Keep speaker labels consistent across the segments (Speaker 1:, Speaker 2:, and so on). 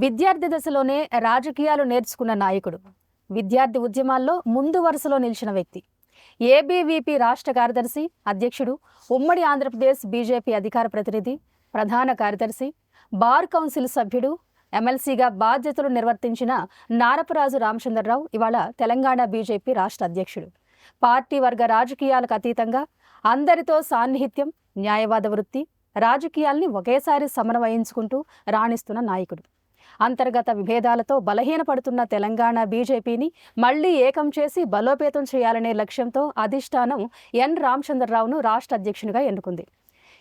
Speaker 1: విద్యార్థి దశలోనే రాజకీయాలు నేర్చుకున్న నాయకుడు, విద్యార్థి ఉద్యమాల్లో ముందు వరుసలో నిలిచిన వ్యక్తి, ఏబీవీపీ రాష్ట్ర కార్యదర్శి, అధ్యక్షుడు, ఉమ్మడి ఆంధ్రప్రదేశ్ బీజేపీ అధికార ప్రతినిధి, ప్రధాన కార్యదర్శి, బార్ కౌన్సిల్ సభ్యుడు, ఎమ్మెల్సీగా బాధ్యతలు నిర్వర్తించిన నారపరాజు రామచంద్రరావు ఇవాళ తెలంగాణ బీజేపీ రాష్ట్ర అధ్యక్షుడు. పార్టీ వర్గ రాజకీయాలకు అతీతంగా అందరితో సాన్నిహిత్యం, న్యాయవాద వృత్తి, రాజకీయాల్ని ఒకేసారి సమన్వయించుకుంటూ రాణిస్తున్న నాయకుడు. అంతర్గత విభేదాలతో బలహీనపడుతున్న తెలంగాణ బీజేపీని మళ్లీ ఏకం చేసి బలోపేతం చేయాలనే లక్ష్యంతో అధిష్టానం ఎన్ రామచంద్రరావును రాష్ట్ర అధ్యక్షునిగా ఎన్నుకుంది.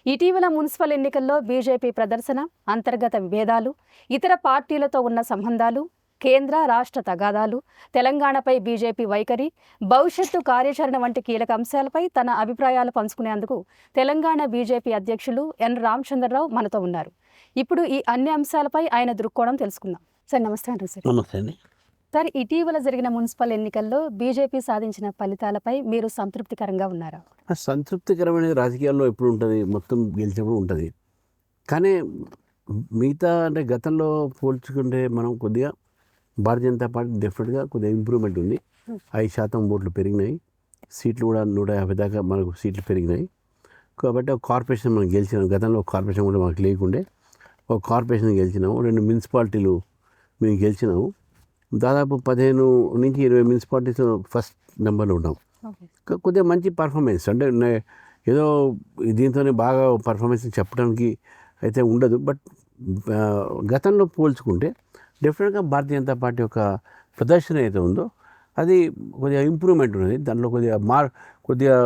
Speaker 1: ఇటీవల మున్సిపల్ ఎన్నికల్లో బీజేపీ ప్రదర్శన, అంతర్గత విభేదాలు, ఇతర పార్టీలతో ఉన్న సంబంధాలు, కేంద్ర రాష్ట్ర తగాదాలు, తెలంగాణపై బీజేపీ వైఖరి, భవిష్యత్తు కార్యాచరణ వంటి కీలక అంశాలపై తన అభిప్రాయాలు పంచుకునేందుకు తెలంగాణ బీజేపీ అధ్యక్షులు ఎన్ రామచంద్రరావు మనతో ఉన్నారు. ఇప్పుడు ఈ అన్ని అంశాలపై ఆయన దృక్కోణం తెలుసుకుందాం. సార్ నమస్తే అండి. సార్
Speaker 2: నమస్తే అండి.
Speaker 1: సార్, ఇటీవల జరిగిన మున్సిపల్ ఎన్నికల్లో బీజేపీ సాధించిన ఫలితాలపై మీరు సంతృప్తికరంగా ఉన్నారా?
Speaker 2: సంతృప్తికరమైన రాజకీయాల్లో ఎప్పుడు ఉంటుంది, మొత్తం గెలిచినప్పుడు ఉంటుంది. కానీ మిగతా అంటే గతంలో పోల్చుకుంటే మనం కొద్దిగా భారతీయ జనతా పార్టీ డెఫినెట్గా కొద్దిగా ఇంప్రూవ్మెంట్ ఉంది. 5% ఓట్లు పెరిగినాయి, సీట్లు కూడా 150 దాకా మనకు సీట్లు పెరిగినాయి. కాబట్టి ఒక కార్పొరేషన్ మనం గెలిచినాం. గతంలో ఒక కార్పొరేషన్ కూడా మనకు లేకుండే ఒక కార్పొరేషన్ గెలిచినాము. 2 మున్సిపాలిటీలు మేము గెలిచినాము. దాదాపు 15 నుంచి 20 మున్సిపాలిటీస్ ఫస్ట్ నెంబర్లో ఉన్నాం. కొద్దిగా మంచి పర్ఫార్మెన్స్, అంటే ఏదో దీంతోనే బాగా పర్ఫార్మెన్స్ చెప్పడానికి అయితే ఉండదు. బట్ గతంలో పోల్చుకుంటే డెఫినెట్గా భారతీయ జనతా పార్టీ యొక్క ప్రదర్శన అయితే ఉందో అది కొద్దిగా ఇంప్రూవ్మెంట్ ఉన్నది. దాంట్లో కొద్దిగా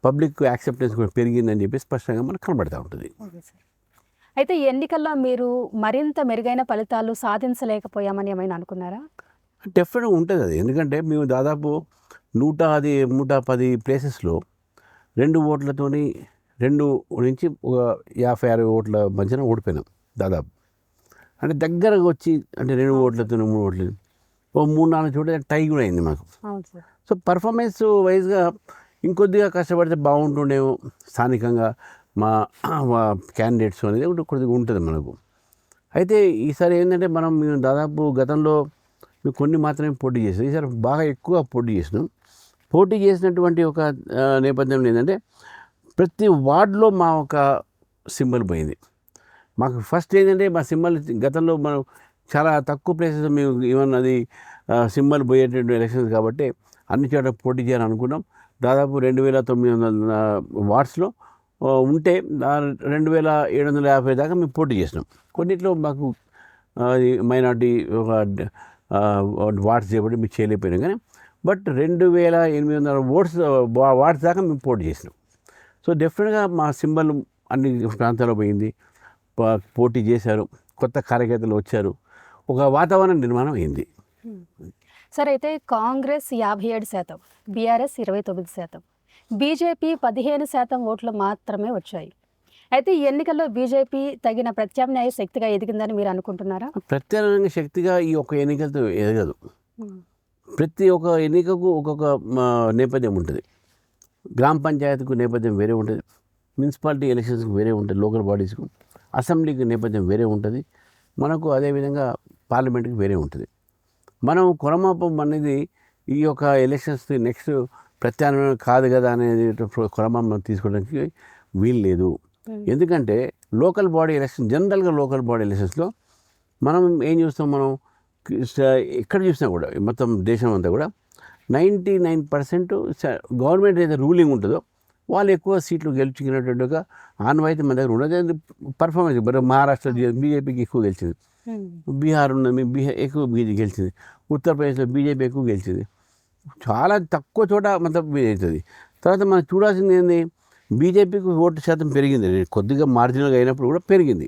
Speaker 2: పబ్లిక్ యాక్సెప్టెన్స్ కూడా పెరిగిందని చెప్పి స్పష్టంగా మనకు కనబడుతూ ఉంటుంది.
Speaker 1: అయితే ఈ ఎన్నికల్లో మీరు మరింత మెరుగైన ఫలితాలు సాధించలేకపోయామని ఏమైనా అనుకున్నారా?
Speaker 2: డెఫినెట్గా ఉంటుంది అది. ఎందుకంటే మేము దాదాపు 110 ప్లేసెస్లో 2 ఓట్లతోని 2 నుంచి ఒక 50-60 ఓట్ల మధ్యన ఓడిపోయినాం దాదాపు. అంటే దగ్గరకు వచ్చి, అంటే 2 ఓట్లతో 3 ఓట్లు, ఓ 3-4 చోట్ల టై కూడా అయింది మాకు. సో పర్ఫార్మెన్స్ వైజ్గా ఇంకొద్దిగా కష్టపడితే బాగుంటుండేమో స్థానికంగా మా క్యాండిడేట్స్ అనేది కొద్దిగా ఉంటుంది మనకు. అయితే ఈసారి ఏంటంటే మేము దాదాపు గతంలో మేము కొన్ని మాత్రమే పోటీ చేసాం. ఈసారి బాగా ఎక్కువ పోటీ చేసినాం. పోటీ చేసినటువంటి ఒక నేపథ్యంలో ఏంటంటే ప్రతి వార్డులో మా ఒక సింబల్ పోయింది. మాకు ఫస్ట్ ఏంటంటే మా సింబల్ గతంలో మనం చాలా తక్కువ ప్లేసెస్ మేము ఈవెన్ అది సింబల్ పోయేటటువంటి ఎలక్షన్స్ కాబట్టి అన్ని చోట్ల పోటీ చేయాలని అనుకున్నాం. దాదాపు 2900 వార్డ్స్లో ఉంటే 2750 దాకా మేము పోటీ చేసినాం. కొన్నిట్లో మాకు మైనార్టీ ఒక వార్డ్స్ చేయబట్టి మేము చేయలేకపోయినాం. కానీ బట్ 2800 వార్డ్స్ దాకా మేము పోటీ చేసినాం. సో డెఫినెట్గా మా సింబల్ అన్ని ప్రాంతాల్లో పోయింది. పోటీ చేశారు, కొత్త కార్యకర్తలు వచ్చారు, ఒక వాతావరణ నిర్మాణం అయింది.
Speaker 1: సరే, అయితే కాంగ్రెస్ 57%, బీఆర్ఎస్ 29%, బీజేపీ 15% ఓట్లు మాత్రమే వచ్చాయి. అయితే ఈ ఎన్నికల్లో బీజేపీ తగిన ప్రత్యామ్నాయ శక్తిగా ఎదిగిందని మీరు అనుకుంటున్నారా?
Speaker 2: ప్రత్యామ్నాయ శక్తిగా ఈ ఒక ఎన్నికలతో ఎదగదు. ప్రతి ఒక్క ఎన్నికకు ఒక్కొక్క నేపథ్యం ఉంటుంది. గ్రామ పంచాయతీకు నేపథ్యం వేరే ఉంటుంది, మున్సిపాలిటీ ఎలక్షన్స్కి వేరే ఉంటుంది, లోకల్ బాడీస్కు, అసెంబ్లీకి నేపథ్యం వేరే ఉంటుంది, మనకు అదేవిధంగా పార్లమెంట్కి వేరే ఉంటుంది. మనం కొరమాపం అనేది ఈ యొక్క ఎలక్షన్స్ నెక్స్ట్ ప్రత్యామ్నాయం కాదు కదా అనేది కొరమాపం తీసుకోవడానికి వీలు లేదు. ఎందుకంటే లోకల్ బాడీ ఎలక్షన్, జనరల్గా లోకల్ బాడీ ఎలక్షన్స్లో మనం ఏం చూస్తాం, మనం ఎక్కడ చూసినా కూడా మొత్తం దేశం అంతా కూడా 99% గవర్నమెంట్ ఏదైతే రూలింగ్ ఉంటుందో వాళ్ళు ఎక్కువ సీట్లు గెలుచుకునేటువంటి ఒక ఆన్వాయితీ మన దగ్గర ఉన్నది. పర్ఫార్మెన్స్ మహారాష్ట్ర బీజేపీకి ఎక్కువ గెలిచింది, బీహార్ ఉన్నది ఎక్కువ గెలిచింది, ఉత్తరప్రదేశ్లో బీజేపీ ఎక్కువ గెలిచింది, చాలా తక్కువ చోట మొత్తం అవుతుంది. తర్వాత మనం చూడాల్సింది ఏంది, బీజేపీకి ఓటు శాతం పెరిగింది, కొద్దిగా మార్జినల్గా అయినప్పుడు కూడా పెరిగింది.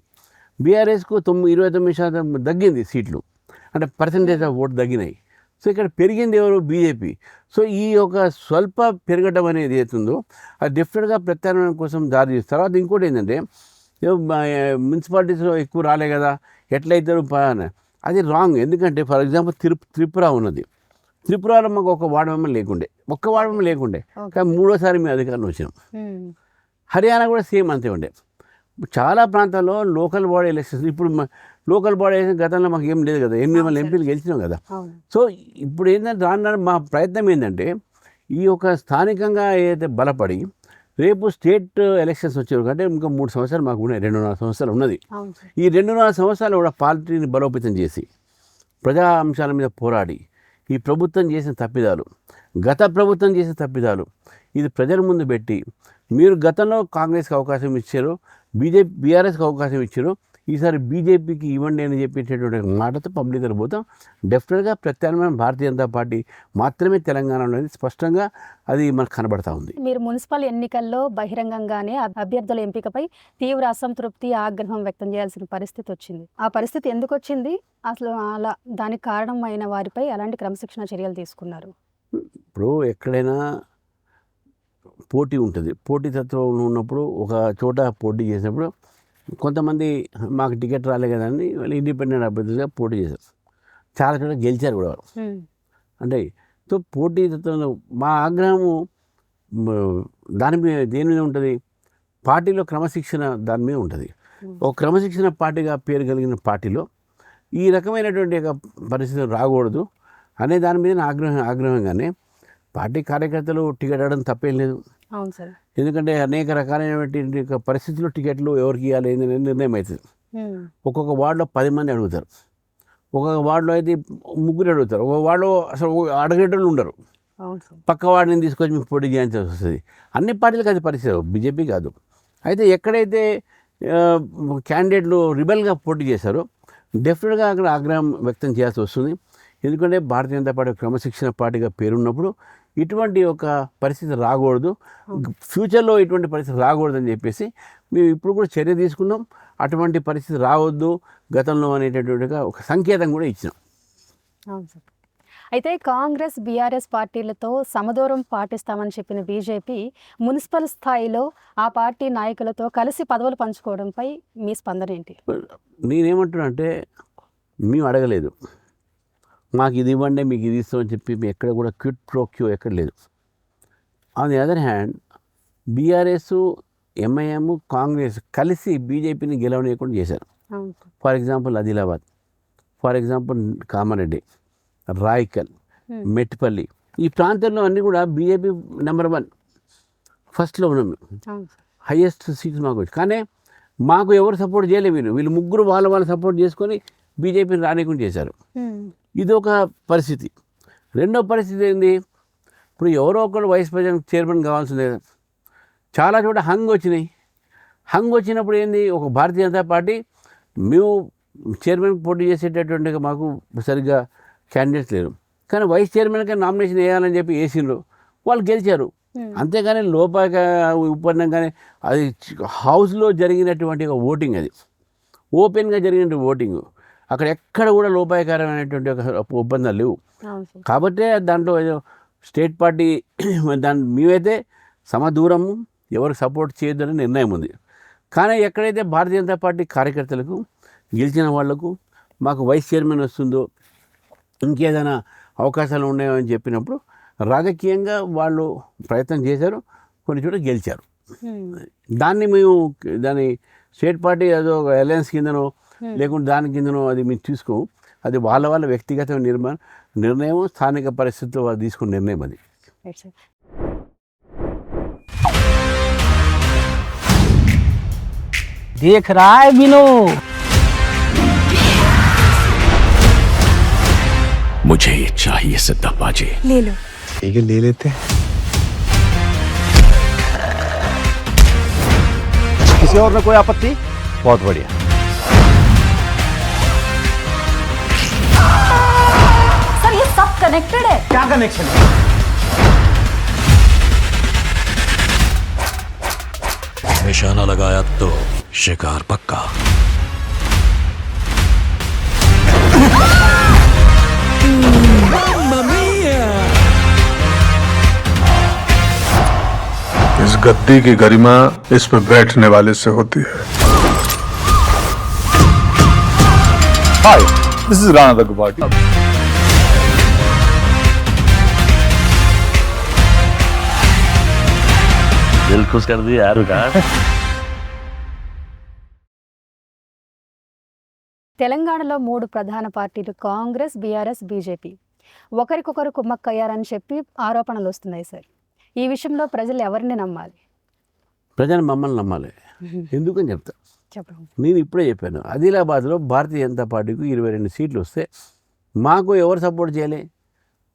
Speaker 2: బీఆర్ఎస్కు 29% తగ్గింది సీట్లు, అంటే పర్సంటేజ్ ఆఫ్ ఓటు తగ్గినాయి. సో ఇక్కడ పెరిగింది ఎవరు, బీజేపీ. సో ఈ యొక్క స్వల్ప పెరగడం అనేది అవుతుందో అది డెఫినెట్గా ప్రత్యామ్నాయం కోసం దారి తీస్తుంది. తర్వాత ఇంకోటి ఏంటంటే మున్సిపాలిటీస్లో ఎక్కువ రాలే కదా ఎట్లయితారు అది రాంగ్. ఎందుకంటే ఫర్ ఎగ్జాంపుల్ త్రిపుర ఉన్నది, త్రిపురలో మాకు ఒక వార్డు మెంబర్ లేకుండే, కానీ 3వ సారి మేము అధికారంలో వచ్చినాం. హర్యానా కూడా సేమ్ అంతే ఉండే. చాలా ప్రాంతాల్లో లోకల్ బాడీ ఎలక్షన్స్ ఇప్పుడు లోకల్ బాడీ గతంలో మాకు ఏం లేదు కదా, 8 మంది ఎంపీలు గెలిచినాం కదా. సో ఇప్పుడు ఏంటంటే దాని మా ప్రయత్నం ఏంటంటే ఈ యొక్క స్థానికంగా ఏదైతే బలపడి రేపు స్టేట్ ఎలక్షన్స్ వచ్చేవారు అంటే ఇంకా 3 సంవత్సరాలు మాకు ఉన్నాయి, 2.5 సంవత్సరాలు ఉన్నది. ఈ 2.5 సంవత్సరాలు కూడా పార్టీని బలోపేతం చేసి ప్రజా అంశాల మీద పోరాడి ఈ ప్రభుత్వం చేసిన తప్పిదాలు, గత ప్రభుత్వం చేసిన తప్పిదాలు ఇది ప్రజల ముందు పెట్టి, మీరు గతంలో కాంగ్రెస్కి అవకాశం ఇచ్చారు, బీఆర్ఎస్కి అవకాశం ఇచ్చారు, ఈసారి బీజేపీకి ఇవ్వండి అని చెప్పేటటువంటి మాటతో పబ్లిక్ దగ్గర పోతాం. డెఫినెట్గా ప్రత్యామ్నాయం భారతీయ జనతా పార్టీ మాత్రమే తెలంగాణలో స్పష్టంగా అది మనకు కనబడతా ఉంది.
Speaker 1: మీరు మున్సిపల్ ఎన్నికల్లో బహిరంగంగానే అభ్యర్థుల ఎంపికపై తీవ్ర అసంతృప్తి, ఆగ్రహం వ్యక్తం చేయాల్సిన పరిస్థితి వచ్చింది. ఆ పరిస్థితి ఎందుకు వచ్చింది, అసలు అలా దానికి కారణమైన వారిపై ఎలాంటి క్రమశిక్షణ చర్యలు తీసుకున్నారు?
Speaker 2: ఇప్పుడు ఎక్కడైనా పోటీ ఉంటుంది, పోటీతత్వం ఉన్నప్పుడు ఒక చోట పోటీ చేసినప్పుడు కొంతమంది మాకు టికెట్ రాలే కదా అని వాళ్ళు ఇండిపెండెంట్ అభ్యర్థులుగా పోటీ చేశారు, చాలా చోట్ల గెలిచారు కూడా వాళ్ళు. అంటే సో పోటీతత్వంలో మా ఆగ్రహము దాని మీద దేని మీద ఉంటుంది, పార్టీలో క్రమశిక్షణ దాని మీద ఉంటుంది. ఒక క్రమశిక్షణ పార్టీగా పేరు కలిగిన పార్టీలో ఈ రకమైనటువంటి పరిస్థితి రాకూడదు అనే దాని మీద ఆగ్రహంగానే పార్టీ కార్యకర్తలు టికెట్ అడగడం తప్పేం లేదు.
Speaker 1: అవును సార్.
Speaker 2: ఎందుకంటే అనేక రకాలైనటువంటి పరిస్థితుల్లో టికెట్లు ఎవరికి ఇవ్వాలి ఏంటనే నిర్ణయం అవుతుంది. ఒక్కొక్క వార్డులో 10 మంది అడుగుతారు, ఒక్కొక్క వార్డులో అయితే 3 అడుగుతారు, ఒక వార్డులో అసలు అడగేటోళ్ళు ఉండరు, పక్క వార్డుని తీసుకొచ్చి మీకు పోటీ చేయాల్సి వస్తుంది. అన్ని పార్టీలకు అది పరిస్థితి, బీజేపీ కాదు. అయితే ఎక్కడైతే క్యాండిడేట్లు రిబెల్గా పోటీ చేశారో డెఫినెట్గా అక్కడ ఆగ్రహం వ్యక్తం చేయాల్సి వస్తుంది. ఎందుకంటే భారతీయ జనతా పార్టీ క్రమశిక్షణ పార్టీగా పేరున్నప్పుడు ఇటువంటి ఒక పరిస్థితి రాకూడదు, ఫ్యూచర్లో ఇటువంటి పరిస్థితి రాకూడదు అని చెప్పేసి మేము ఇప్పుడు కూడా చర్య తీసుకున్నాం. అటువంటి పరిస్థితి రావద్దు గతంలో అనేటటువంటి ఒక సంకేతం కూడా ఇచ్చినాం.
Speaker 1: అవును సార్. అయితే కాంగ్రెస్, బీఆర్ఎస్ పార్టీలతో సమదూరం పాటిస్తామని చెప్పిన బీజేపీ మున్సిపల్ స్థాయిలో ఆ పార్టీ నాయకులతో కలిసి పదవులు పంచుకోవడంపై మీ స్పందన ఏంటి?
Speaker 2: నేనేమంటున్నా అంటే మేము అడగలేదు, మాకు ఇది ఇవ్వండి మీకు ఇది ఇస్తామని చెప్పి మేము ఎక్కడ కూడా క్విట్ ప్రో క్యూ ఎక్కడ లేదు. On the other hand BRS, MIM, Congress కలిసి బీజేపీని గెలవనీయకుండా చేశారు. For example Adilabad, for example Kamareddy, Raikal, Metpally, ఈ ప్రాంతంలో అన్నీ కూడా బీజేపీ నెంబర్ 1 ఫస్ట్లో ఉన్నాం, హైయెస్ట్ సీట్స్ మాకు వచ్చి. కానీ మాకు ఎవరు సపోర్ట్ చేయలేదు, వీళ్ళు ముగ్గురు వాళ్ళ సపోర్ట్ చేసుకొని బీజేపీని రానికుండా చేశారు. ఇది ఒక పరిస్థితి. రెండో పరిస్థితి ఏంది, ఇప్పుడు ఎవరో ఒకరు వైస్ ప్రెసిడెంట్ చైర్మన్ కావాల్సిందే. చాలా చోట హంగ్ వచ్చినాయి. హంగ్ వచ్చినప్పుడు ఏంది, ఒక భారతీయ జనతా పార్టీ మేము చైర్మన్కి పోటీ చేసేటటువంటి మాకు సరిగ్గా క్యాండిడేట్స్ లేరు, కానీ వైస్ చైర్మన్కి నామినేషన్ వేయాలని చెప్పి వేసిండ్రు, వాళ్ళు గెలిచారు. అంతేగాని లోపాక ఉపన్నం కానీ అది హౌస్లో జరిగినటువంటి ఒక ఓటింగ్, అది ఓపెన్గా జరిగినటువంటి ఓటింగ్, అక్కడ ఎక్కడ కూడా లోపాయకరమైనటువంటి ఒక ఒప్పందాలు లేవు. కాబట్టే దాంట్లో స్టేట్ పార్టీ మేమైతే సమదూరము ఎవరికి సపోర్ట్ చేయొద్దని నిర్ణయం ఉంది. కానీ ఎక్కడైతే భారతీయ జనతా పార్టీ కార్యకర్తలకు గెలిచిన వాళ్లకు మాకు వైస్ చైర్మన్ వస్తుందో ఇంకేదైనా అవకాశాలు ఉన్నాయో అని చెప్పినప్పుడు రాజకీయంగా వాళ్ళు ప్రయత్నం చేశారు, కొన్ని చోట్ల గెలిచారు. దాన్ని స్టేట్ పార్టీ అదో అలయన్స్ కిందనో లేకుంటే దాని కిందనో అది మేము తీసుకో, అది వాళ్ళ వ్యక్తిగత నిర్ణయం, స్థానిక పరిస్థితుల్లో వాళ్ళు తీసుకున్న నిర్ణయం అది.
Speaker 3: देख रहा है बिनो,
Speaker 4: मुझे ये चाहिए सिद्धा बाजी।
Speaker 5: ले लो।
Speaker 6: ठीक है, ले लेते हैं। किसी और में कोई आपत्ति? बहुत बढ़िया।
Speaker 5: सर ये सब कनेक्टेड है।
Speaker 6: क्या कनेक्शन है?
Speaker 4: निशाना लगाया तो शिकार पक्का।
Speaker 7: इस गद्दी की गरिमा इस पर बैठने वाले से होती है। हाय, दिस इज राणा दग्गुबाटी।
Speaker 4: दिल खुश कर दिया यार।
Speaker 1: తెలంగాణలో 3 ప్రధాన పార్టీలు కాంగ్రెస్, బీఆర్ఎస్, బీజేపీ ఒకరికొకరు కుమ్మక్కయ్యారని చెప్పి ఆరోపణలు వస్తున్నాయి సార్. ఈ విషయంలో ప్రజలు ఎవరిని నమ్మాలి?
Speaker 2: ప్రజలు మమ్మల్ని నమ్మాలి. ఎందుకని చెప్తా.
Speaker 1: చెప్పండి.
Speaker 2: నేను ఇప్పుడే చెప్పాను, ఆదిలాబాద్లో భారతీయ జనతా పార్టీకి 22 సీట్లు వస్తే మాకు ఎవరు సపోర్ట్ చేయాలి?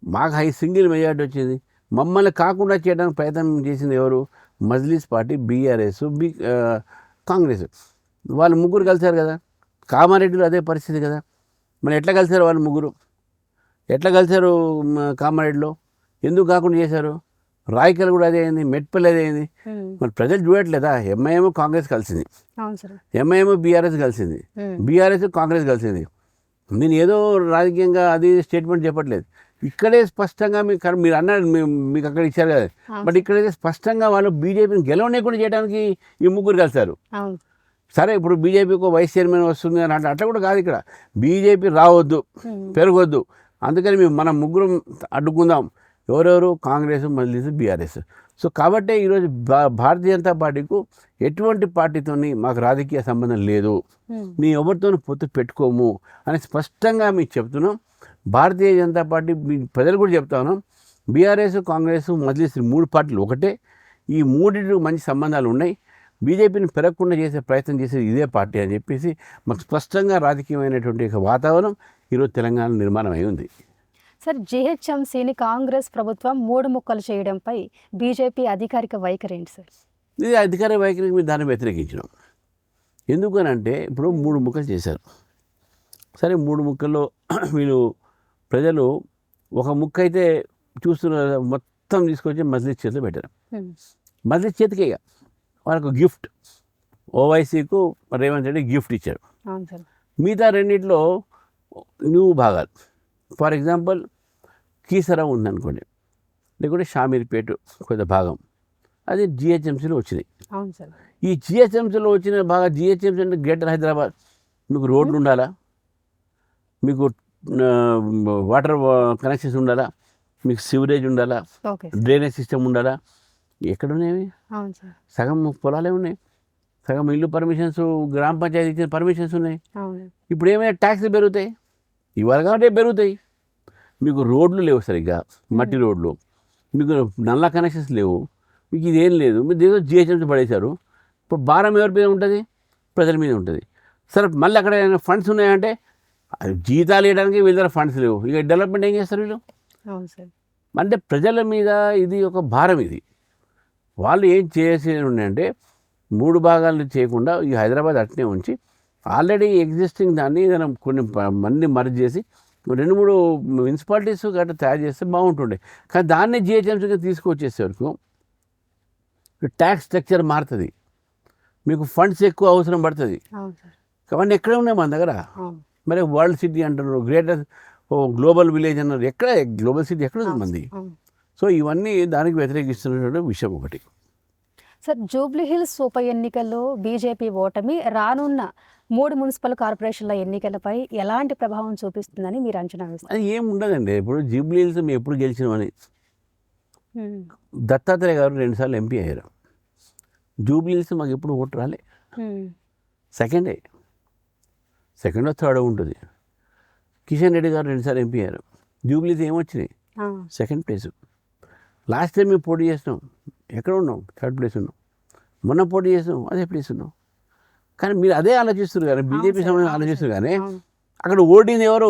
Speaker 2: మాకు సింగిల్ మెజార్టీ వచ్చింది. మమ్మల్ని కాకుండా చేయడానికి ప్రయత్నం చేసింది ఎవరు? Majlis party, BRS, Congress. వాళ్ళు ముగ్గురు కలిశారు కదా. కామారెడ్డిలో అదే పరిస్థితి కదా. మరి ఎట్లా కలిశారు వాళ్ళు ముగ్గురు? ఎట్లా కలిశారు కామారెడ్డిలో? ఎందుకు కాకుండా చేశారు? రాయకల్ కూడా అదే అయింది, మెట్పల్లి అదే అయింది. మరి ప్రజలు చూడట్లేదా? ఎంఐఎం కాంగ్రెస్ కలిసింది, ఎంఐఎం బీఆర్ఎస్ కలిసింది, బీఆర్ఎస్ కాంగ్రెస్ కలిసింది. నేను ఏదో రాజకీయంగా అది స్టేట్మెంట్ చెప్పట్లేదు. ఇక్కడే స్పష్టంగా మీరు అన్నారు, మీకు అక్కడ ఇచ్చారు కదా. బట్ ఇక్కడైతే స్పష్టంగా వాళ్ళు బీజేపీని గెలవనేకుండా చేయడానికి ఈ ముగ్గురు కలిశారు. సరే, ఇప్పుడు బీజేపీకి వైస్ చైర్మన్ వస్తుంది అని అట్లా కూడా కాదు. ఇక్కడ బీజేపీ రావద్దు, పెరగొద్దు, అందుకని మనం ముగ్గురు అడ్డుకుందాం. ఎవరెవరు? కాంగ్రెస్, మజ్లిస్, బీఆర్ఎస్. సో కాబట్టి ఈరోజు భారతీయ జనతా పార్టీకు ఎటువంటి పార్టీతోని మాకు రాజకీయ సంబంధం లేదు, మేము ఎవరితోనూ పొత్తు పెట్టుకోము అని స్పష్టంగా మీకు చెప్తున్నాం. భారతీయ జనతా పార్టీ ప్రజలు కూడా చెప్తాను, బీఆర్ఎస్, కాంగ్రెస్, మజ్లిస్ 3 పార్టీలు ఒకటే. ఈ మూడింటికి మంచి సంబంధాలు ఉన్నాయి. బీజేపీని పెరగకుండా చేసే ప్రయత్నం చేసేది ఇదే పార్టీ అని చెప్పేసి మాకు స్పష్టంగా రాజకీయమైనటువంటి వాతావరణం ఈరోజు తెలంగాణ నిర్మాణం అయి ఉంది.
Speaker 1: సార్, జీహెచ్ఎంసీని కాంగ్రెస్ ప్రభుత్వం 3 ముక్కలు చేయడంపై బీజేపీ అధికారిక వైఖరి ఏంటి సార్?
Speaker 2: ఇది అధికార వైఖరికి మీరు దాన్ని వ్యతిరేకించడం. ఎందుకనంటే ఇప్పుడు 3 ముక్కలు చేశారు. సరే, 3 ముక్కల్లో వీళ్ళు ప్రజలు ఒక ముక్క అయితే చూస్తున్న మొత్తం తీసుకొచ్చి మజ్లిస్ చేతిలో పెట్టారు. మజ్లిస్ చేతికి వాళ్ళకు గిఫ్ట్, ఓవైసీకు రేవంత్ రెడ్డి గిఫ్ట్ ఇచ్చారు. మిగతా రెండిట్లో నువ్వు భాగాలు, ఫర్ ఎగ్జాంపుల్ కీసరా ఉందనుకోండి, లేకుంటే షామీర్పేట కొంత భాగం, అది జిహెచ్ఎంసీలో వచ్చినాయి. ఈ జిహెచ్ఎంసీలో వచ్చిన బాగా, జిహెచ్ఎంసీ అంటే గ్రేటర్ హైదరాబాద్. మీకు రోడ్లు ఉండాలా, మీకు వాటర్ కనెక్షన్స్ ఉండాలా, మీకు సివరేజ్ ఉండాలా, డ్రైనేజ్ సిస్టమ్ ఉండాలా. ఎక్కడ ఉన్నాయి? సగం పొలాలే ఉన్నాయి, సగం ఇల్లు పర్మిషన్స్, గ్రామ పంచాయతీ ఇచ్చిన పర్మిషన్స్ ఉన్నాయి. ఇప్పుడు ఏమైనా ట్యాక్స్లు పెరుగుతాయి, ఇవాళ కాబట్టి పెరుగుతాయి. మీకు రోడ్లు లేవు సరిగ్గా, మట్టి రోడ్లు, మీకు నల్ల కనెక్షన్స్ లేవు, మీకు ఇదేం లేదు. మీరు ఏదో జిహెచ్ఎంసీ పడేశారు. ఇప్పుడు భారం ఎవరి మీద ఉంటుంది? ప్రజల మీద ఉంటుంది. సరే, మళ్ళీ అక్కడ ఏమైనా ఫండ్స్ ఉన్నాయంటే జీతాలు వేయడానికి వీళ్ళ దగ్గర ఫండ్స్ లేవు. ఇక డెవలప్మెంట్ ఏం చేస్తారు వీళ్ళు? అంటే ప్రజల మీద ఇది ఒక భారం. ఇది వాళ్ళు ఏం చేసేది ఉన్నాయంటే 3 భాగాలు చేయకుండా ఈ హైదరాబాద్ అట్నే ఉంచి ఆల్రెడీ ఎగ్జిస్టింగ్ దాన్ని ఏదైనా కొన్ని మంది మర్జ్ చేసి 2-3 మున్సిపాలిటీస్ గట్రా తయారు చేస్తే బాగుంటుండే. కానీ దాన్నే జిహెచ్ఎంసీగా తీసుకొచ్చేసే వరకు ట్యాక్స్ స్ట్రక్చర్ మారుతుంది, మీకు ఫండ్స్ ఎక్కువ అవసరం పడుతుంది. అవన్నీ ఎక్కడ ఉన్నాయి మన దగ్గర? మరి వరల్డ్ సిటీ అంటున్నారు, గ్రేటర్ గ్లోబల్ విలేజ్ అన్నారు. ఎక్కడ గ్లోబల్ సిటీ ఎక్కడ ఉంది మంది? సో ఇవన్నీ దానికి వ్యతిరేకిస్తున్నటువంటి విషయం ఒకటి.
Speaker 1: సార్, జూబ్లీ హిల్స్ ఉప ఎన్నికల్లో బీజేపీ ఓటమి రానున్న 3 మున్సిపల్ కార్పొరేషన్ల ఎన్నికలపై ఎలాంటి ప్రభావం చూపిస్తుందని మీరు అంచనా వేస్తారు?
Speaker 2: అది ఏం ఉండదండి. ఇప్పుడు జూబ్లీ హిల్స్ మేము ఎప్పుడు గెలిచినామని, దత్తాత్రేయ గారు 2 సార్లు ఎంపీ అయ్యారు. జూబ్లీ హిల్స్ మాకు ఎప్పుడు ఓటు రాలే. సెకండో థర్డో ఉంటుంది. కిషన్ రెడ్డి గారు 2 సార్లు ఎంపీ అయ్యారు. జూబ్లీ హిల్స్ ఏమొచ్చినాయి? Second place. లాస్ట్ టైం మేము పోటీ చేసినాం, ఎక్కడ ఉన్నాం? థర్డ్ ప్లేస్ ఉన్నాం. మొన్న పోటీ చేసినాం, అదే ప్లేస్ ఉన్నాం. కానీ మీరు అదే ఆలోచిస్తారు కానీ, బీజేపీ సమయం ఆలోచిస్తారు కానీ అక్కడ ఓడింది ఎవరు?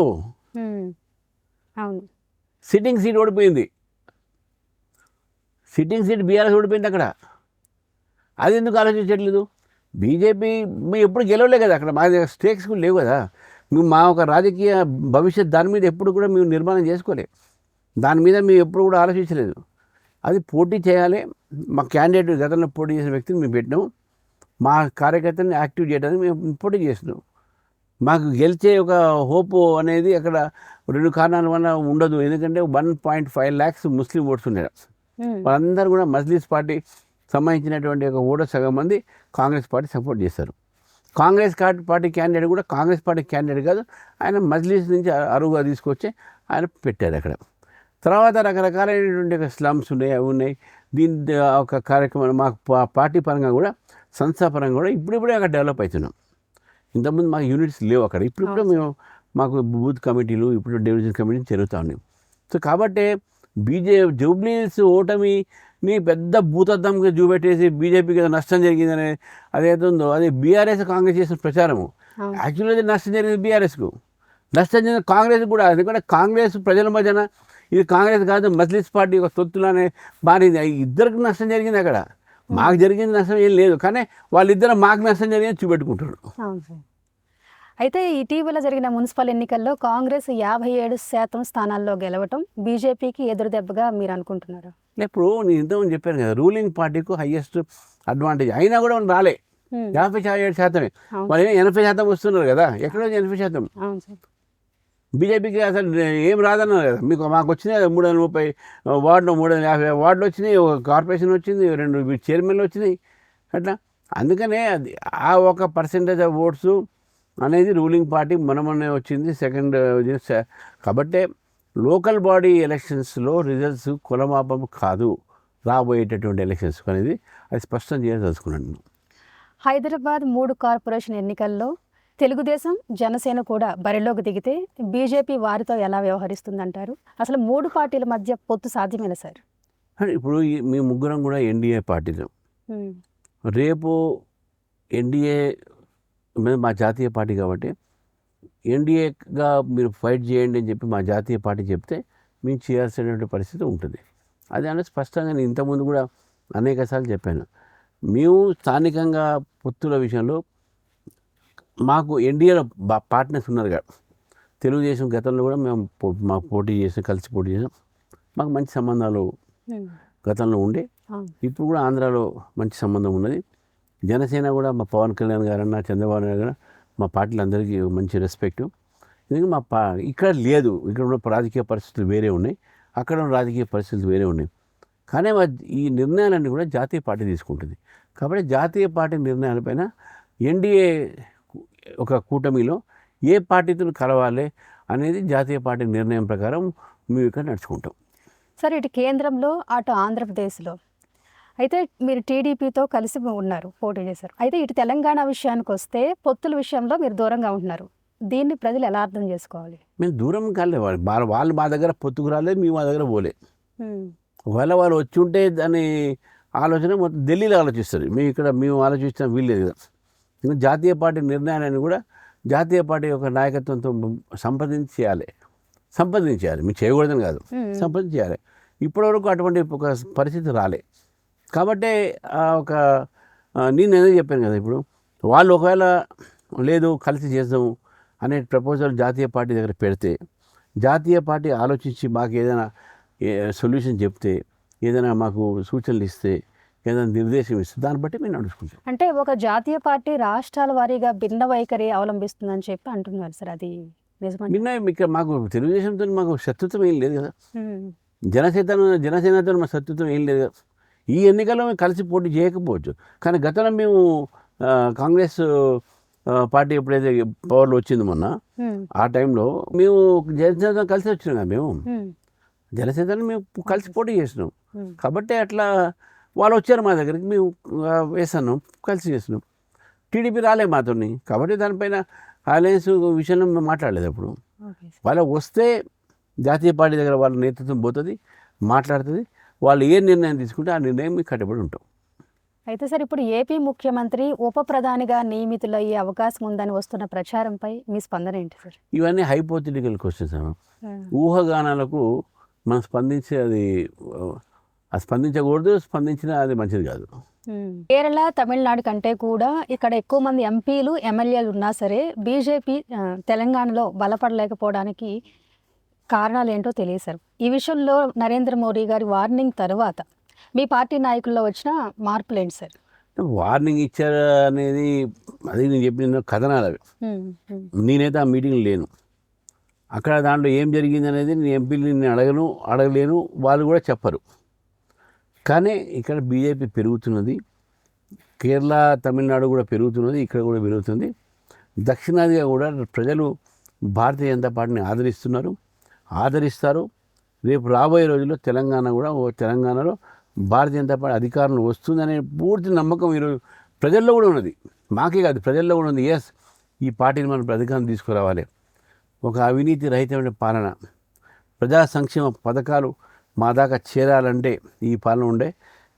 Speaker 2: సిట్టింగ్ సీట్ ఓడిపోయింది. సిట్టింగ్ సీట్ బీఆర్ఎస్ ఓడిపోయింది అక్కడ. అది ఎందుకు ఆలోచించట్లేదు? బీజేపీ మేము ఎప్పుడు గెలవలే కదా అక్కడ, మా దగ్గర స్టేక్స్ కూడా లేవు కదా. మేము మా ఒక రాజకీయ భవిష్యత్ దాని మీద ఎప్పుడు కూడా మేము నిర్మాణం చేసుకోలేదు. దాని మీద మేము ఎప్పుడు కూడా ఆలోచించలేదు. అది పోటీ చేయాలి, మా క్యాండిడేట్ గతంలో పోటీ చేసిన వ్యక్తిని మేము పెట్టినాము, మా కార్యకర్తని యాక్టివ్ చేయడానికి మేము పోటీ చేస్తున్నాం. మాకు గెలిచే ఒక హోప్ అనేది అక్కడ 2 కారణాల వల్ల ఉండదు. ఎందుకంటే 1.5 lakhs ముస్లిం ఓట్స్ ఉన్నారు. వాళ్ళందరూ కూడా మజ్లిస్ పార్టీ సంబంధించినటువంటి ఒక ఓటు సగం మంది కాంగ్రెస్ పార్టీ సపోర్ట్ చేస్తారు. కాంగ్రెస్ పార్టీ క్యాండిడేట్ కూడా కాంగ్రెస్ పార్టీ క్యాండిడేట్ కాదు, ఆయన మజ్లిస్ నుంచి అరువుగా తీసుకొచ్చి ఆయన పెట్టారు అక్కడ. తర్వాత రకరకాలైనటువంటి స్లమ్స్ ఉన్నాయి, అవి ఉన్నాయి. దీని ఒక కార్యక్రమం మాకు పార్టీ పరంగా కూడా, సంస్థాపరంగా కూడా ఇప్పుడిప్పుడే అక్కడ డెవలప్ అవుతున్నాం. ఇంతకుముందు మాకు యూనిట్స్ లేవు అక్కడ. ఇప్పుడు మేము మాకు బూత్ కమిటీలు, ఇప్పుడు డివిజన్ కమిటీలు జరుగుతూ ఉన్నాయి. సో కాబట్టి జూబ్లీ హిల్స్ ఓటమిని పెద్ద భూతద్దంగా చూపెట్టేసి బీజేపీకి ఏదో నష్టం జరిగిందని అదేదో ఉందో అది బీఆర్ఎస్ కాంగ్రెస్ చేసిన ప్రచారము. యాక్చువల్గా నష్టం జరిగింది బీఆర్ఎస్కు, నష్టం జరిగింది కాంగ్రెస్ కూడా. ఎందుకంటే కాంగ్రెస్ ప్రజల మధ్యన ఇది కాంగ్రెస్ కాదు మజ్లిస్ పార్టీ ఒక తొత్తులానే మారింది. ఇద్దరికి నష్టం జరిగింది అక్కడ. మాకు జరిగింది నష్టం ఏం లేదు, కానీ వాళ్ళిద్దరు మాకు నష్టం జరిగింది చూపెట్టుకుంటారు.
Speaker 1: అవును సార్. అయితే ఇటీవల జరిగిన మున్సిపల్ ఎన్నికల్లో కాంగ్రెస్ 57% స్థానాల్లో గెలవటం బీజేపీకి ఎదురు దెబ్బగా మీరు అనుకుంటున్నారు?
Speaker 2: ఇప్పుడు నేను ఇంతకుముందు చెప్పాను కదా, రూలింగ్ పార్టీకు హైయెస్ట్ అడ్వాంటేజ్ అయినా కూడా రాలే. 57%. వాళ్ళు 80% వస్తున్నారు కదా, ఎక్కడో 80%.
Speaker 1: అవును సార్.
Speaker 2: బీజేపీకి అసలు ఏం రాదన్నారు కదా. మాకు వచ్చినాయి 330 వార్డులు, 350 వార్డులు వచ్చినాయి, ఒక కార్పొరేషన్ వచ్చింది, 2 చైర్మన్లు వచ్చినాయి అట్లా. అందుకనే అది ఆ ఒక పర్సెంటేజ్ ఆఫ్ ఓట్స్ అనేది రూలింగ్ పార్టీ మొన్నే వచ్చింది సెకండ్. కాబట్టి లోకల్ బాడీ ఎలక్షన్స్లో రిజల్ట్స్ కులమాపం కాదు రాబోయేటటువంటి ఎలక్షన్స్ అనేది, అది స్పష్టం చేయదలుచుకున్నాను.
Speaker 1: హైదరాబాద్ 3 కార్పొరేషన్ ఎన్నికల్లో తెలుగుదేశం, జనసేన కూడా బరిలోకి దిగితే బీజేపీ వారితో ఎలా వ్యవహరిస్తుందంటారు? అసలు 3 పార్టీల మధ్య పొత్తు సాధ్యమేనా సార్?
Speaker 2: ఇప్పుడు మీ ముగ్గురం కూడా ఎన్డీఏ పార్టీలు. రేపు ఎన్డీఏ మా జాతీయ పార్టీ కాబట్టి ఎన్డీఏగా మీరు ఫైట్ చేయండి అని చెప్పి మా జాతీయ పార్టీ చెప్తే మేము చేయాల్సినటువంటి పరిస్థితి ఉంటుంది. అది అనేది స్పష్టంగా నేను ఇంతకుముందు కూడా అనేకసార్లు చెప్పాను. మేము స్థానికంగా పొత్తుల విషయంలో మాకు ఎన్డీఏలో పార్ట్నర్స్ ఉన్నారు కదా. తెలుగుదేశం గతంలో కూడా మేము మాకు పోటీ చేసాం, కలిసి పోటీ చేసాం. మాకు మంచి సంబంధాలు గతంలో ఉండే, ఇప్పుడు కూడా ఆంధ్రాలో మంచి సంబంధం ఉన్నది. జనసేన కూడా మా పవన్ కళ్యాణ్ గారన్నా, చంద్రబాబు నాయుడు గారు మా పార్టీలందరికీ మంచి రెస్పెక్టు. ఎందుకంటే ఇక్కడ లేదు, ఇక్కడ ఉన్న రాజకీయ పరిస్థితులు వేరే ఉన్నాయి, అక్కడ ఉన్న రాజకీయ పరిస్థితులు వేరే ఉన్నాయి. కానీ ఈ నిర్ణయాలన్నీ కూడా జాతీయ పార్టీ తీసుకుంటుంది. కాబట్టి జాతీయ పార్టీ నిర్ణయాలపైన ఎన్డీఏ ఒక కూటమిలో ఏ పార్టీతో కలవాలి అనేది జాతీయ పార్టీ నిర్ణయం ప్రకారం మేము ఇక్కడ నడుచుకుంటాం.
Speaker 1: సార్, ఇటు కేంద్రంలో అటు ఆంధ్రప్రదేశ్లో అయితే మీరు టీడీపీతో కలిసి ఉన్నారు, పోటీ చేశారు. అయితే ఇటు తెలంగాణ విషయానికి వస్తే పొత్తుల విషయంలో మీరు దూరంగా ఉంటున్నారు. దీన్ని ప్రజలు ఎలా అర్థం చేసుకోవాలి?
Speaker 2: మేము దూరం కాలే, వాళ్ళు మా దగ్గర పొత్తుకు రాలేదు, మేము మా దగ్గర పోలే. ఒకవేళ వాళ్ళు వచ్చి ఉంటే దాని ఆలోచన మొత్తం ఢిల్లీలో ఆలోచిస్తారు, మేము ఆలోచించడం వీల్లేదు కదా. ఇంకా జాతీయ పార్టీ నిర్ణయాన్ని కూడా జాతీయ పార్టీ యొక్క నాయకత్వంతో సంప్రదించాలి. మీరు చేయకూడదని కాదు, సంప్రదించాలి. ఇప్పటివరకు అటువంటి ఒక పరిస్థితి రాలే. కాబట్టి నేను ఏదో చెప్పాను కదా, ఇప్పుడు వాళ్ళు ఒకవేళ లేదు కలిసి చేద్దాము అనే ప్రపోజల్ జాతీయ పార్టీ దగ్గర పెడితే, జాతీయ పార్టీ ఆలోచించి మాకు ఏదైనా సొల్యూషన్ చెప్తే, ఏదైనా మాకు సూచనలు ఇస్తే, ఏదైనా నిర్దేశం ఇస్తే దాన్ని బట్టి మేము నడుచుకుంటాం.
Speaker 1: అంటే ఒక జాతీయ పార్టీ రాష్ట్రాల వారీగా భిన్న వైఖరి అవలంబిస్తుందని చెప్పి అంటున్నారు సార్, అది నిజమా?
Speaker 2: ఇక్కడ మాకు తెలుగుదేశంతో మాకు శత్రుత్వం ఏం లేదు కదా, జనసేనతో మా శత్రుత్వం ఏం లేదు కదా. ఈ ఎన్నికల్లో మేము కలిసి పోటీ చేయకపోవచ్చు, కానీ గతంలో మేము కాంగ్రెస్ పార్టీ ఎప్పుడైతే పవర్లో వచ్చింది మొన్న, ఆ టైంలో మేము జనసేనతో కలిసి వచ్చినాం కదా. మేము జనసేనతో మేము కలిసి పోటీ చేసినాం. కాబట్టి అట్లా వాళ్ళు వచ్చారు మా దగ్గరికి, మేము వేసాను, కలిసి చేసినాం. టీడీపీ రాలే మాతో, కాబట్టి దానిపైన అలయన్స్ విషయంలో మేము మాట్లాడలేదు. అప్పుడు వాళ్ళకి వస్తే జాతీయ పార్టీ దగ్గర వాళ్ళ నేతృత్వం పోతుంది, మాట్లాడుతుంది. వాళ్ళు ఏ నిర్ణయం తీసుకుంటే ఆ నిర్ణయం మీకు కట్టుబడి ఉంటాం.
Speaker 1: అయితే సార్, ఇప్పుడు ఏపీ ముఖ్యమంత్రి ఉప ప్రధానిగా నియమితులయ్యే అవకాశం ఉందని వస్తున్న ప్రచారంపై మీ స్పందన ఏంటి సార్?
Speaker 2: ఇవన్నీ హైపోథెటికల్ క్వశ్చన్స్. ఊహాగానాలకు మనం స్పందించకూడదు, స్పందించినా అది మంచిది కాదు.
Speaker 1: కేరళ, తమిళనాడు కంటే కూడా ఇక్కడ ఎక్కువ మంది ఎంపీలు, ఎమ్మెల్యేలు ఉన్నా సరే బీజేపీ తెలంగాణలో బలపడలేకపోవడానికి కారణాలు ఏంటో తెలియదు సార్. ఈ విషయంలో నరేంద్ర మోడీ గారి వార్నింగ్ తర్వాత మీ పార్టీ నాయకుల్లో వచ్చిన మార్పులు ఏంటి సార్?
Speaker 2: వార్నింగ్ ఇచ్చారు అనేది అది నేను చెప్పిన కథనాలు అవి. నేనైతే ఆ మీటింగ్ లేను. అక్కడ దాంట్లో ఏం జరిగింది అనేది నేను ఎంపీని నేను అడగలేను, వాళ్ళు కూడా చెప్పరు. కానీ ఇక్కడ బీజేపీ పెరుగుతున్నది, కేరళ, తమిళనాడు కూడా పెరుగుతున్నది, ఇక్కడ కూడా పెరుగుతుంది. దక్షిణాదిగా కూడా ప్రజలు భారతీయ జనతా పార్టీని ఆదరిస్తారు. రేపు రాబోయే రోజుల్లో తెలంగాణలో భారతీయ జనతా పార్టీ అధికారంలో వస్తుందనే పూర్తి నమ్మకం ఈరోజు ప్రజల్లో కూడా ఉన్నది. మాకే కాదు, ప్రజల్లో కూడా ఉంది. ఎస్, ఈ పార్టీని మనం అధికారం తీసుకురావాలి, ఒక అవినీతి రహితమైన పాలన, ప్రజా సంక్షేమ పథకాలు మా దాకా చేరాలంటే ఈ పాలన ఉండే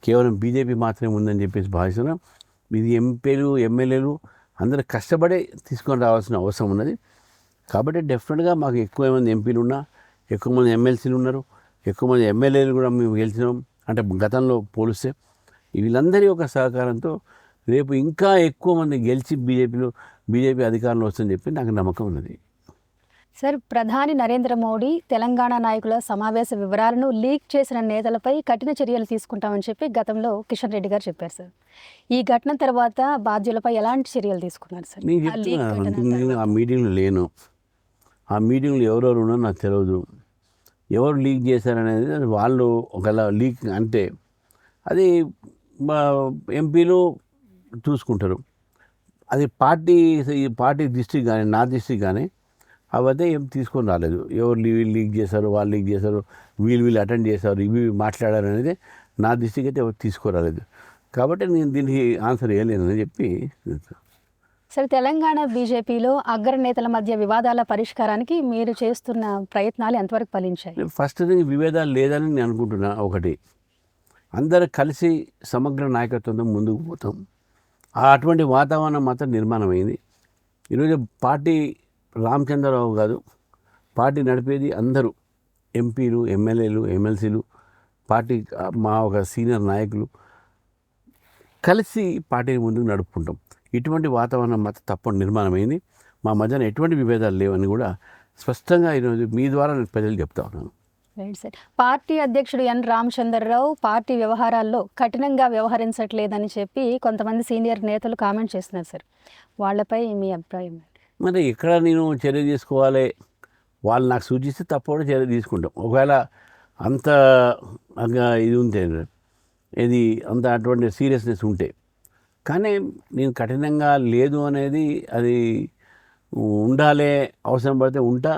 Speaker 2: కేవలం బీజేపీ మాత్రమే ఉందని చెప్పేసి భావిస్తున్నాం. ఇది ఎంపీలు ఎమ్మెల్యేలు అందరూ కష్టపడే తీసుకొని రావాల్సిన అవసరం ఉన్నది. కాబట్టి డెఫినెట్గా మాకు ఎక్కువ మంది ఎంపీలు ఉన్నా, ఎక్కువ మంది ఎమ్మెల్సీలు ఉన్నారు, ఎక్కువ మంది ఎమ్మెల్యేలు కూడా మేము గెలిచినాం. అంటే గతంలో పోలిస్తే వీళ్ళందరి యొక్క సహకారంతో రేపు ఇంకా ఎక్కువ మంది గెలిచి బీజేపీ అధికారంలో వస్తుందని చెప్పి నాకు నమ్మకం ఉన్నది.
Speaker 1: సార్, ప్రధాని నరేంద్ర మోడీ తెలంగాణ నాయకుల సమావేశ వివరాలను లీక్ చేసిన నేతలపై కఠిన చర్యలు తీసుకుంటామని చెప్పి గతంలో కిషన్ రెడ్డి గారు చెప్పారు సార్. ఈ ఘటన తర్వాత బాధ్యులపై ఎలాంటి చర్యలు తీసుకున్నారు సార్?
Speaker 2: నేను చెప్తున్నాను, నేను ఆ మీటింగ్లో లేను. ఆ మీటింగ్లో ఎవరెవరు ఉన్నారో నాకు తెలియదు. ఎవరు లీక్ చేశారనేది వాళ్ళు ఒకవేళ లీక్ అంటే అది ఎంపీలు చూసుకుంటారు. అది పార్టీ దృష్టికి కానీ నా దృష్టికి కానీ అవైతే ఏం తీసుకొని రాలేదు. ఎవరు లీక్ చేశారు, వాళ్ళు లీక్ చేశారు, వీళ్ళు అటెండ్ చేశారు, ఇవి మాట్లాడారు అనేది నా దృష్టికి అయితే ఎవరు తీసుకురాలేదు. కాబట్టి నేను దీనికి ఆన్సర్ వేయలేనని చెప్పి.
Speaker 1: సార్, తెలంగాణ బీజేపీలో అగ్రనేతల మధ్య వివాదాల పరిష్కారానికి మీరు చేస్తున్న ప్రయత్నాలు ఎంతవరకు ఫలించాయి?
Speaker 2: ఫస్ట్ థింగ్ విభేదాలు లేదని నేను అనుకుంటున్నా. ఒకటి, అందరూ కలిసి సమగ్ర నాయకత్వంతో ముందుకు పోతాం. అటువంటి వాతావరణం మాత్రం నిర్మాణమైంది. ఈరోజు పార్టీ రామచంద్రరావు కాదు, పార్టీ నడిపేది అందరూ ఎంపీలు, ఎమ్మెల్యేలు, ఎమ్మెల్సీలు, పార్టీ మా ఒక సీనియర్ నాయకులు కలిసి పార్టీని ముందుకు నడుపుకుంటాం. ఇటువంటి వాతావరణం మాత్రం తప్పకుండా నిర్మాణమైంది. మా మధ్యన ఎటువంటి విభేదాలు లేవని కూడా స్పష్టంగా ఈరోజు మీ ద్వారా నేను ప్రజలు చెప్తా ఉన్నాను.
Speaker 1: Right sir. పార్టీ అధ్యక్షుడు ఎన్ రామచంద్రరావు పార్టీ వ్యవహారాల్లో కఠినంగా వ్యవహరించట్లేదని చెప్పి కొంతమంది సీనియర్ నేతలు కామెంట్ చేస్తున్నారు సార్. వాళ్ళపై మీ అభిప్రాయం?
Speaker 2: మరి ఎక్కడ నేను చర్య తీసుకోవాలి, వాళ్ళు నాకు సూచిస్తే తప్పకుండా చర్య తీసుకుంటాం. ఒకవేళ అంత ఇది ఉంటే, ఇది అంత అటువంటి సీరియస్నెస్ ఉంటే. కానీ నేను కఠినంగా లేదు అనేది అది ఉండాలి, అవసరం పడితే ఉంటా,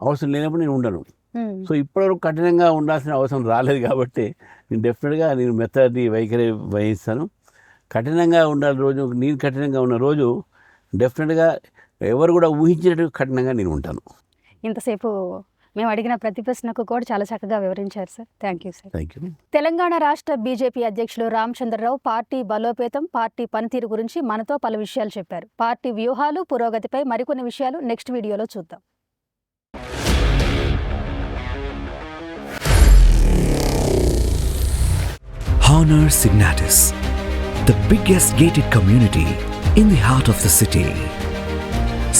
Speaker 2: అవసరం లేనప్పుడు నేను ఉండను. సో ఇప్పటివరకు కఠినంగా ఉండాల్సిన అవసరం రాలేదు కాబట్టి నేను డెఫినెట్గా నేను మెత్తటి వైఖరి వహిస్తాను. కఠినంగా ఉండాలి రోజు, నేను కఠినంగా ఉన్న రోజు డెఫినెట్గా ఎవరు కూడా ఊహించినట్టు కఠినంగా నేను ఉంటాను.
Speaker 1: ఇంతసేపు మేము అడిగిన ప్రతి ప్రశ్నకు కూడా చాలా చక్కగా వివరించారు sir. Thank you sir.
Speaker 2: Thank you.
Speaker 1: Telangana రాష్ట్ర బీజేపీ అధ్యక్షులు రామచంద్రరావు పార్టీ బలోపేతం, పార్టీ పనితీరు గురించి మనతో పలు విషయాలు చెప్పారు. పార్టీ వ్యూహాలు, పురోగతిపై మరికొన్ని విషయాలు నెక్స్ట్ వీడియోలో చూద్దాం.
Speaker 3: Honor Signatus, the biggest gated community in the heart of the city.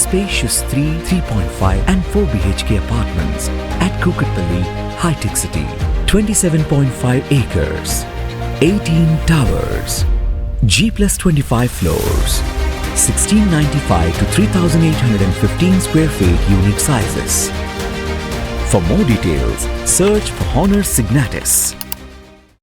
Speaker 3: Spacious 3, 3.5 and 4 BHK apartments at Kukatpalli, High-Tech City. 27.5 acres, 18 towers, G+25 floors, 1695 to 3815 square feet unit sizes. For more details, search for Honor Signatus.